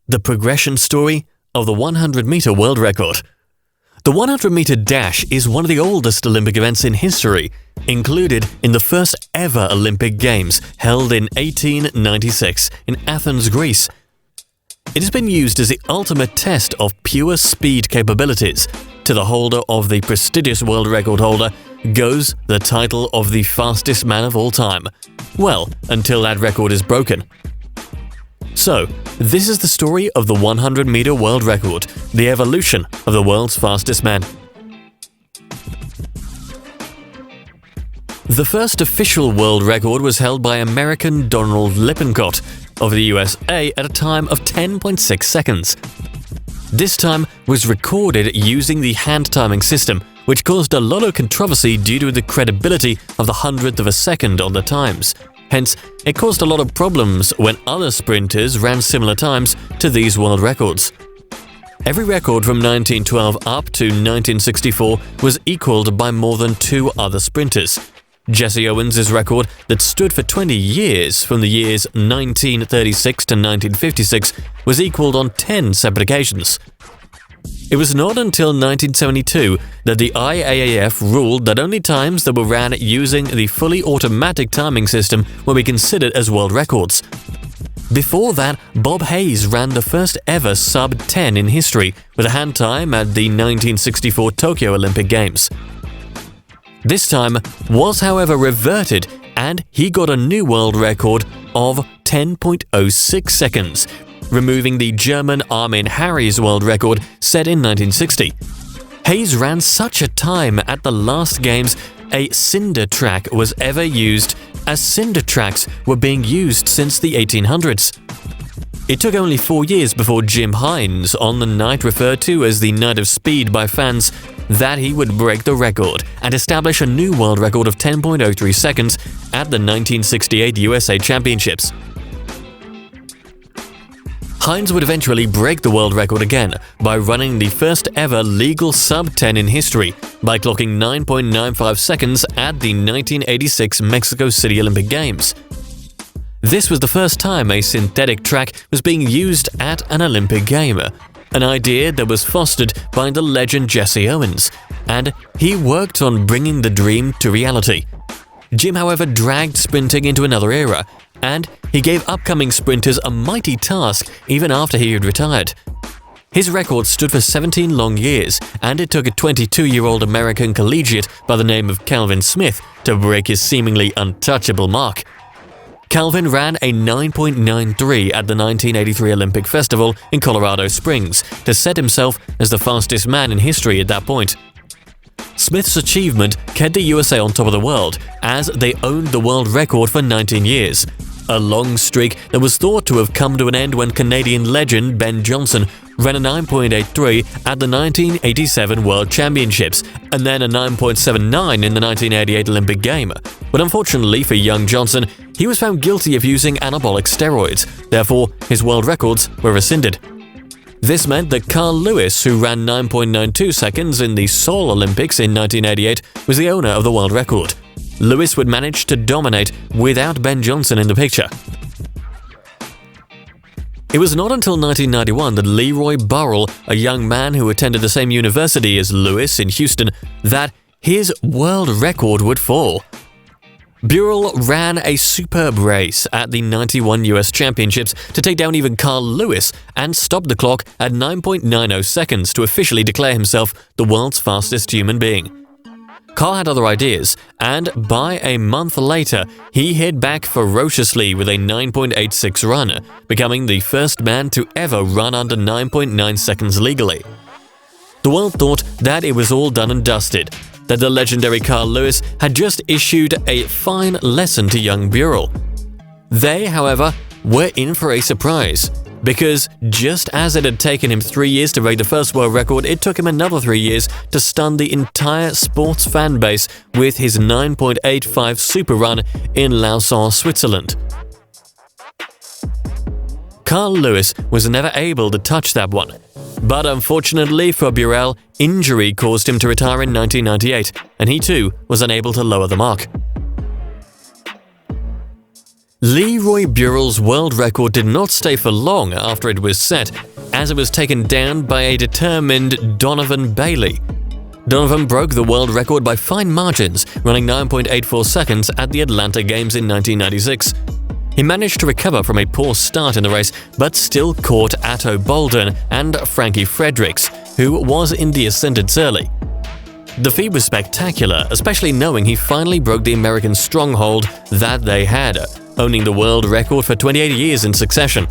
the progression story of the 100-meter world record. The 100-meter dash is one of the oldest Olympic events in history, included in the first ever Olympic Games held in 1896 in Athens, Greece. It has been used as the ultimate test of pure speed capabilities. To the holder of the prestigious world record holder goes the title of the fastest man of all time. Well, until that record is broken. So, this is the story of the 100-meter world record, the evolution of the world's fastest man. The first official world record was held by American Donald Lippincott of the USA at a time of 10.6 seconds. This time was recorded using the hand timing system, which caused a lot of controversy due to the credibility of the hundredth of a second on the times. Hence, it caused a lot of problems when other sprinters ran similar times to these world records. Every record from 1912 up to 1964 was equaled by more than 2 other sprinters. Jesse Owens' record that stood for 20 years from the years 1936 to 1956 was equaled on 10 separate occasions. It was not until 1972 that the IAAF ruled that only times that were ran using the fully automatic timing system will be considered as world records. Before that, Bob Hayes ran the first ever sub-10 in history with a hand time at the 1964 Tokyo Olympic Games. This time was, however, reverted, and he got a new world record of 10.06 seconds, removing the German Armin Harries world record set in 1960. Hayes ran such a time at the last games a cinder track was ever used, as cinder tracks were being used since the 1800s. It took only 4 years before Jim Hines, on the night referred to as the Night of Speed by fans, that he would break the record and establish a new world record of 10.03 seconds at the 1968 USA Championships. Hines would eventually break the world record again by running the first ever legal sub-10 in history by clocking 9.95 seconds at the 1986 Mexico City Olympic Games. This was the first time a synthetic track was being used at an Olympic game, an idea that was fostered by the legend Jesse Owens, and he worked on bringing the dream to reality. Jim, however, dragged sprinting into another era, and he gave upcoming sprinters a mighty task even after he had retired. His record stood for 17 long years, and it took a 22-year-old American collegiate by the name of Calvin Smith to break his seemingly untouchable mark. Calvin ran a 9.93 at the 1983 Olympic Festival in Colorado Springs to set himself as the fastest man in history at that point. Smith's achievement kept the USA on top of the world, as they owned the world record for 19 years, a long streak that was thought to have come to an end when Canadian legend Ben Johnson ran a 9.83 at the 1987 World Championships, and then a 9.79 in the 1988 Olympic Game. But unfortunately for young Johnson, he was found guilty of using anabolic steroids, therefore his world records were rescinded. This meant that Carl Lewis, who ran 9.92 seconds in the Seoul Olympics in 1988, was the owner of the world record. Lewis would manage to dominate without Ben Johnson in the picture. It was not until 1991 that Leroy Burrell, a young man who attended the same university as Lewis in Houston, that his world record would fall. Burrell ran a superb race at the 91 US Championships to take down even Carl Lewis and stop the clock at 9.90 seconds to officially declare himself the world's fastest human being. Carl had other ideas, and by a month later, he hit back ferociously with a 9.86 run, becoming the first man to ever run under 9.9 seconds legally. The world thought that it was all done and dusted, that the legendary Carl Lewis had just issued a fine lesson to young Burrell. They, however, were in for a surprise, because just as it had taken him 3 years to break the first world record, it took him another 3 years to stun the entire sports fan base with his 9.85 super run in Lausanne, Switzerland. Carl Lewis was never able to touch that one, but unfortunately for Burrell, injury caused him to retire in 1998, and he too was unable to lower the mark. Leroy Burrell's world record did not stay for long after it was set, as it was taken down by a determined Donovan Bailey. Donovan broke the world record by fine margins, running 9.84 seconds at the Atlanta Games in 1996. He managed to recover from a poor start in the race, but still caught Atto Bolden and Frankie Fredericks, who was in the ascendants early. The feat was spectacular, especially knowing he finally broke the American stronghold that they had, owning the world record for 28 years in succession.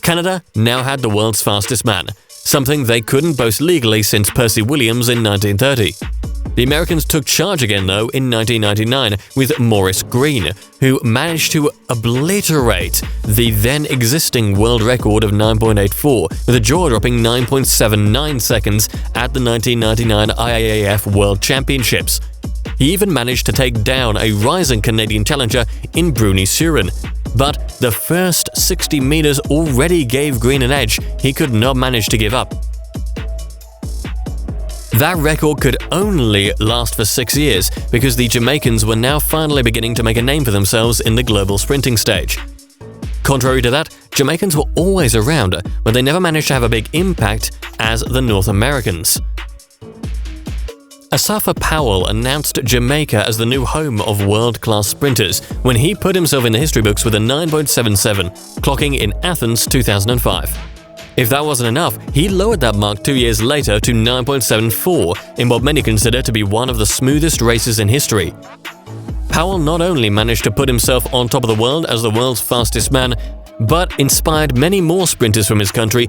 Canada now had the world's fastest man, something they couldn't boast legally since Percy Williams in 1930. The Americans took charge again, though, in 1999 with Maurice Green, who managed to obliterate the then-existing world record of 9.84 with a jaw-dropping 9.79 seconds at the 1999 IAAF World Championships. He even managed to take down a rising Canadian challenger in Bruni Surin. But the first 60 meters already gave Green an edge he could not manage to give up. That record could only last for 6 years because the Jamaicans were now finally beginning to make a name for themselves in the global sprinting stage. Contrary to that, Jamaicans were always around, but they never managed to have a big impact as the North Americans. Asafa Powell announced Jamaica as the new home of world-class sprinters when he put himself in the history books with a 9.77, clocking in Athens 2005. If that wasn't enough, he lowered that mark 2 years later to 9.74 in what many consider to be one of the smoothest races in history. Powell not only managed to put himself on top of the world as the world's fastest man, but inspired many more sprinters from his country.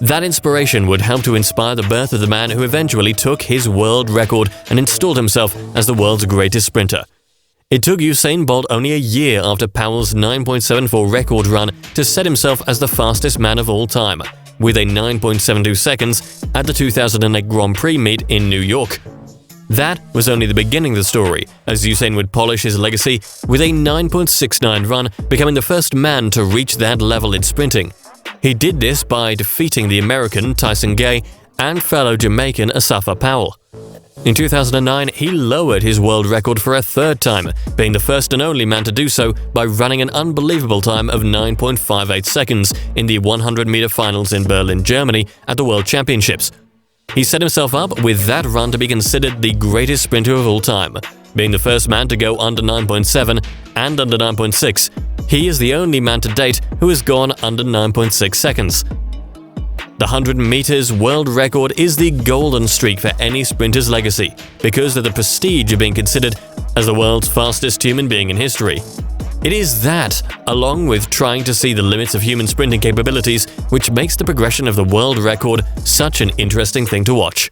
That inspiration would help to inspire the birth of the man who eventually took his world record and installed himself as the world's greatest sprinter. It took Usain Bolt only a year after Powell's 9.74 record run to set himself as the fastest man of all time, with a 9.72 seconds at the 2008 Grand Prix meet in New York. That was only the beginning of the story, as Usain would polish his legacy with a 9.69 run, becoming the first man to reach that level in sprinting. He did this by defeating the American Tyson Gay and fellow Jamaican Asafa Powell. In 2009, he lowered his world record for a third time, being the first and only man to do so by running an unbelievable time of 9.58 seconds in the 100-meter finals in Berlin, Germany at the World Championships. He set himself up with that run to be considered the greatest sprinter of all time, being the first man to go under 9.7 and under 9.6. He is the only man to date who has gone under 9.6 seconds. The 100 meters world record is the golden streak for any sprinter's legacy because of the prestige of being considered as the world's fastest human being in history. It is that, along with trying to see the limits of human sprinting capabilities, which makes the progression of the world record such an interesting thing to watch.